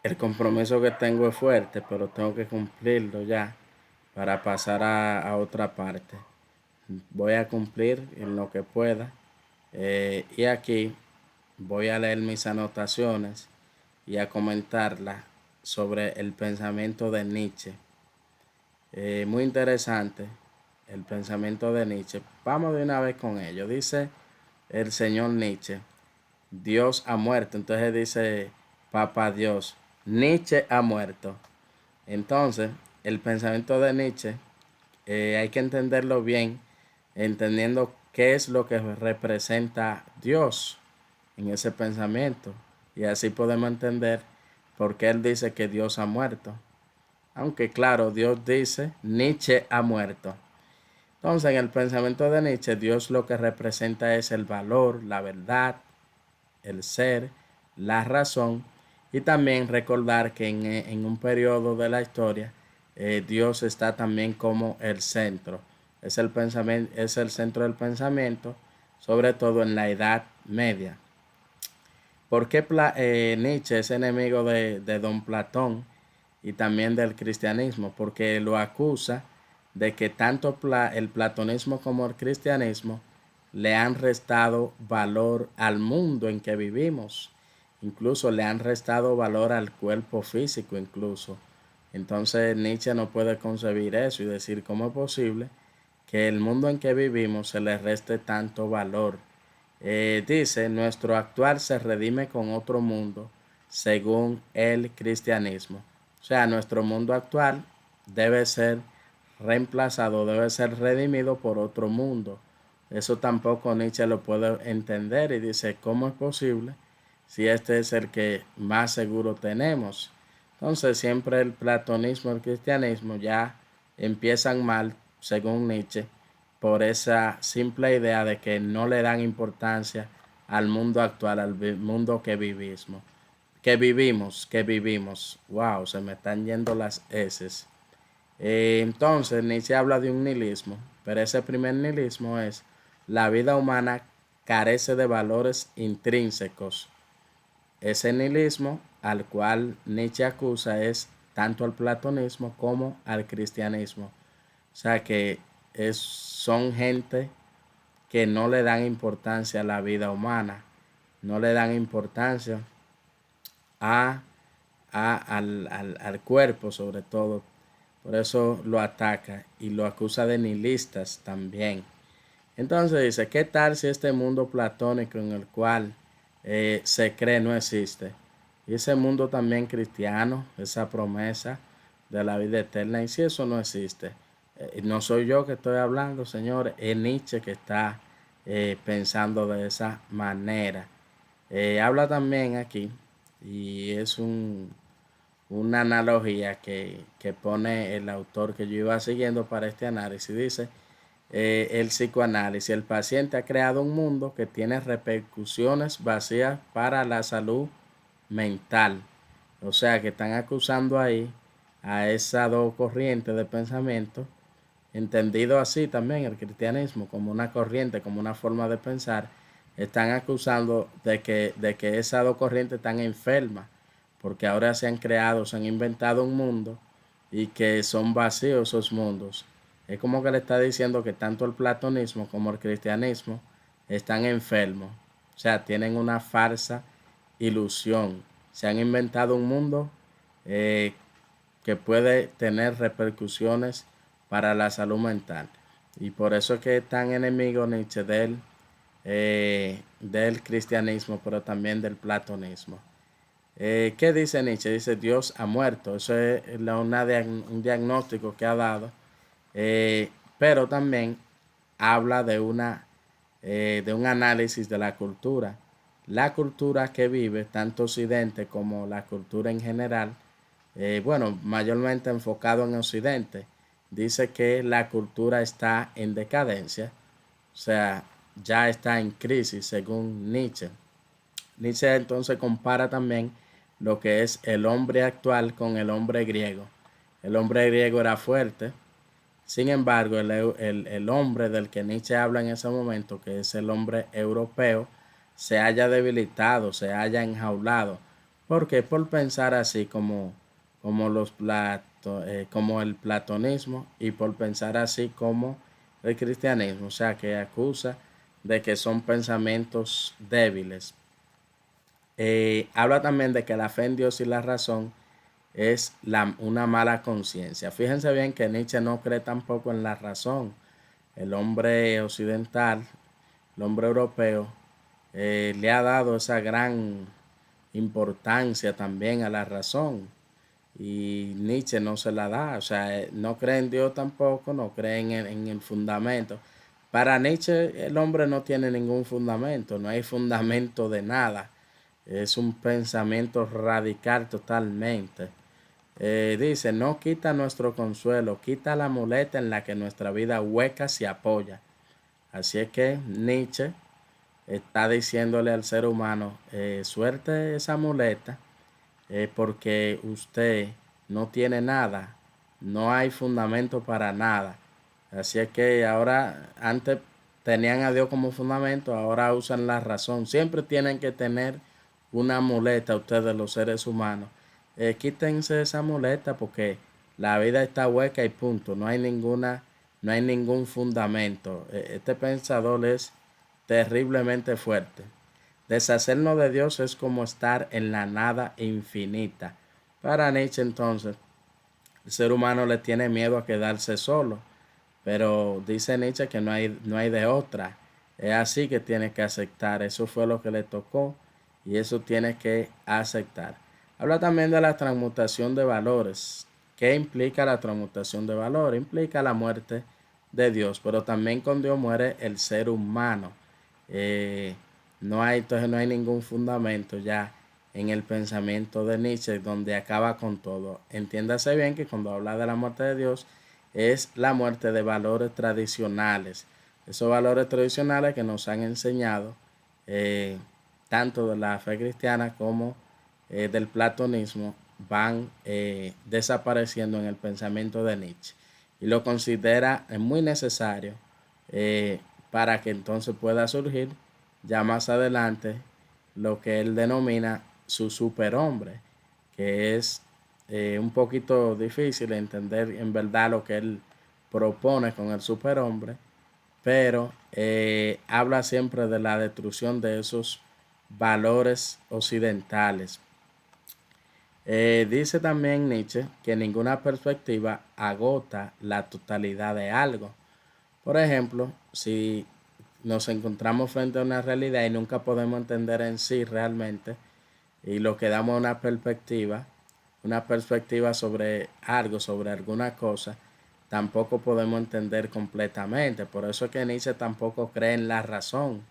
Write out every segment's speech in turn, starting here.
El compromiso que tengo es fuerte, pero tengo que cumplirlo ya para pasar a otra parte. Voy a cumplir en lo que pueda. Y aquí voy a leer mis anotaciones y a comentarlas sobre el pensamiento de Nietzsche. Muy interesante el pensamiento de Nietzsche. Vamos de una vez con ello. Dice el señor Nietzsche, Dios ha muerto. Entonces dice Papá Dios, Nietzsche ha muerto. Entonces, el pensamiento de Nietzsche hay que entenderlo bien, entendiendo qué es lo que representa Dios en ese pensamiento. Y así podemos entender por qué él dice que Dios ha muerto. Aunque claro, Dios dice, Nietzsche ha muerto. Entonces, en el pensamiento de Nietzsche, Dios lo que representa es el valor, la verdad, el ser, la razón, y también recordar que en un periodo de la historia Dios está también como el centro. Es el pensamiento, es el centro del pensamiento, sobre todo en la Edad Media. ¿Por qué Nietzsche es enemigo de don Platón y también del cristianismo? Porque lo acusa de que tanto el platonismo como el cristianismo le han restado valor al mundo en que vivimos. Incluso le han restado valor al cuerpo físico incluso. Entonces Nietzsche no puede concebir eso y decir cómo es posible que el mundo en que vivimos se le reste tanto valor. Dice, nuestro actual se redime con otro mundo según el cristianismo. O sea, nuestro mundo actual debe ser reemplazado, debe ser redimido por otro mundo. Eso tampoco Nietzsche lo puede entender y dice, ¿cómo es posible si este es el que más seguro tenemos? Entonces siempre el platonismo y el cristianismo ya empiezan mal, según Nietzsche, por esa simple idea de que no le dan importancia al mundo actual, al mundo que vivimos. Wow, se me están yendo las heces. Entonces Nietzsche habla de un nihilismo, pero ese primer nihilismo es la vida humana carece de valores intrínsecos. Ese nihilismo al cual Nietzsche acusa es tanto al platonismo como al cristianismo. O sea que son gente que no le dan importancia a la vida humana, no le dan importancia a, al cuerpo sobre todo. Por eso lo ataca y lo acusa de nihilistas también. Entonces dice, ¿qué tal si este mundo platónico en el cual se cree no existe? Y ese mundo también cristiano, esa promesa de la vida eterna, y si eso no existe, no soy yo que estoy hablando, señores, es Nietzsche que está pensando de esa manera. Habla también aquí, y es una analogía que pone el autor que yo iba siguiendo para este análisis. Dice, el psicoanálisis, el paciente ha creado un mundo que tiene repercusiones vacías para la salud mental. O sea que están acusando ahí a esas dos corrientes de pensamiento, entendido así también el cristianismo como una corriente, como una forma de pensar, están acusando de que esas dos corrientes están enfermas, porque ahora se han creado, se han inventado un mundo y que son vacíos esos mundos. Es como que le está diciendo que tanto el platonismo como el cristianismo están enfermos, o sea, tienen una falsa ilusión. Se han inventado un mundo eh, que puede tener repercusiones para la salud mental. Y por eso es que es tan enemigo Nietzsche del cristianismo, pero también del platonismo. ¿Qué dice Nietzsche? Dice Dios ha muerto. Eso es un diagnóstico que ha dado. Eh, pero también habla de un análisis de la cultura. La cultura que vive, tanto Occidente como la cultura en general, bueno, mayormente enfocado en Occidente, dice que la cultura está en decadencia, o sea, ya está en crisis según Nietzsche. Nietzsche entonces compara también lo que es el hombre actual con el hombre griego. El hombre griego era fuerte, sin embargo, el hombre del que Nietzsche habla en ese momento, que es el hombre europeo, se haya debilitado, se haya enjaulado, ¿Por qué? Por pensar así como el platonismo y por pensar así como el cristianismo. O sea, que acusa de que son pensamientos débiles. Habla también de que la fe en Dios y la razón es una mala conciencia. Fíjense bien que Nietzsche no cree tampoco en la razón. El hombre occidental, el hombre europeo, le ha dado esa gran importancia también a la razón. Y Nietzsche no se la da, o sea, no cree en Dios tampoco, no cree en el fundamento. Para Nietzsche el hombre no tiene ningún fundamento, no hay fundamento de nada. Es un pensamiento radical totalmente. Dice, no quita nuestro consuelo, quita la muleta en la que nuestra vida hueca se apoya. Así es que Nietzsche está diciéndole al ser humano, suerte esa muleta, porque usted no tiene nada, no hay fundamento para nada. Así es que ahora, antes tenían a Dios como fundamento, ahora usan la razón. Siempre tienen que tener una muleta ustedes los seres humanos. Quítense esa muleta porque la vida está hueca y punto. No hay ningún fundamento. Este pensador es terriblemente fuerte. Deshacernos de Dios es como estar en la nada infinita. Para Nietzsche entonces, el ser humano le tiene miedo a quedarse solo, pero dice Nietzsche que no hay de otra. Es así que tiene que aceptar. Eso fue lo que le tocó y eso tiene que aceptar. Habla también de la transmutación de valores. ¿Qué implica la transmutación de valores? Implica la muerte de Dios, pero también con Dios muere el ser humano. Eh, entonces no hay ningún fundamento ya en el pensamiento de Nietzsche donde acaba con todo. Entiéndase bien que cuando habla de la muerte de Dios es la muerte de valores tradicionales. Esos valores tradicionales que nos han enseñado tanto de la fe cristiana como del platonismo van desapareciendo en el pensamiento de Nietzsche y lo considera muy necesario eh, para que entonces pueda surgir ya más adelante lo que él denomina su superhombre, que es un poquito difícil de entender en verdad lo que él propone con el superhombre, pero habla siempre de la destrucción de esos valores occidentales. Dice también Nietzsche que ninguna perspectiva agota la totalidad de algo. Por ejemplo, si nos encontramos frente a una realidad y nunca podemos entender en sí realmente, y lo que damos una perspectiva sobre algo, sobre alguna cosa, tampoco podemos entender completamente. Por eso es que Nietzsche tampoco cree en la razón.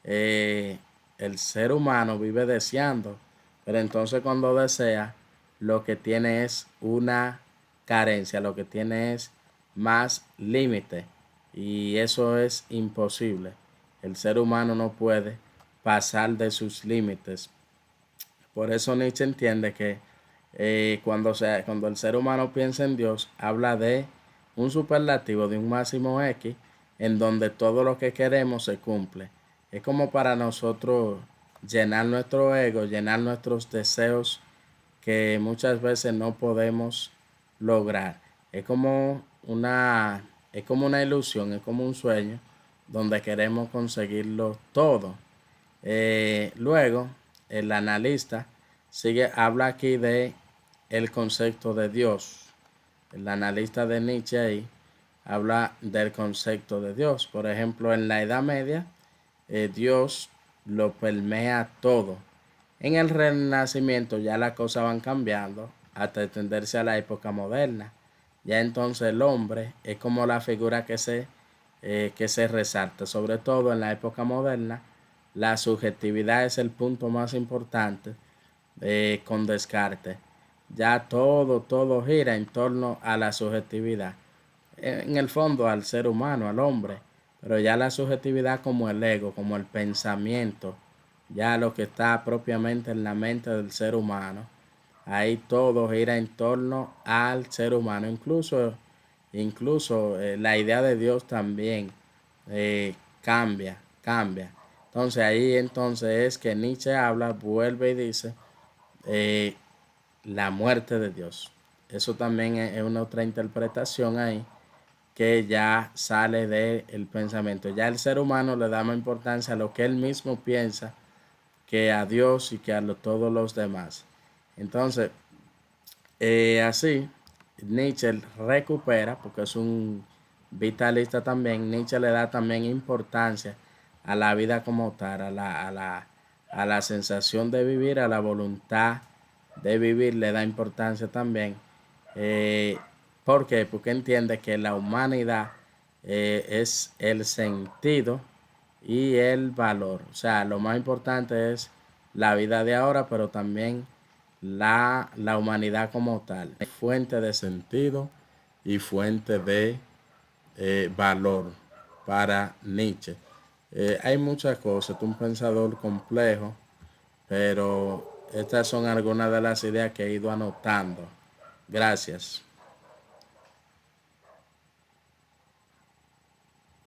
Eh, el ser humano vive deseando, pero entonces cuando desea, lo que tiene es una carencia, lo que tiene es más límite, y eso es imposible. El ser humano no puede pasar de sus límites. Por eso Nietzsche entiende que cuando el ser humano piensa en Dios, habla de un superlativo, de un máximo X, en donde todo lo que queremos se cumple. Es como para nosotros llenar nuestro ego, llenar nuestros deseos que muchas veces no podemos lograr. Es como una ilusión, es como un sueño donde queremos conseguirlo todo. Luego, el analista habla aquí de el concepto de Dios. El analista de Nietzsche ahí habla del concepto de Dios. Por ejemplo, en la Edad Media, Dios lo permea todo. En el Renacimiento ya las cosas van cambiando hasta extenderse a la época moderna. Ya entonces el hombre es como la figura que se resalta, sobre todo en la época moderna. La subjetividad es el punto más importante con Descartes. Ya todo gira en torno a la subjetividad. En el fondo al ser humano, al hombre. Pero ya la subjetividad como el ego, como el pensamiento, ya lo que está propiamente en la mente del ser humano. Ahí todo gira en torno al ser humano. Incluso la idea de Dios también cambia. Entonces ahí entonces es que Nietzsche habla, vuelve y dice eh, la muerte de Dios. Eso también es una otra interpretación ahí que ya sale del pensamiento. Ya el ser humano le da más importancia a lo que él mismo piensa que a Dios y que a todos los demás. Entonces, así, Nietzsche recupera, porque es un vitalista también, Nietzsche le da también importancia a la vida como tal, a la sensación de vivir, a la voluntad de vivir, le da importancia también. Eh, ¿Por qué? Porque entiende que la humanidad es el sentido y el valor. O sea, lo más importante es la vida de ahora, pero también la humanidad como tal. Fuente de sentido y fuente de valor para Nietzsche. Hay muchas cosas, es un pensador complejo, pero estas son algunas de las ideas que he ido anotando. Gracias.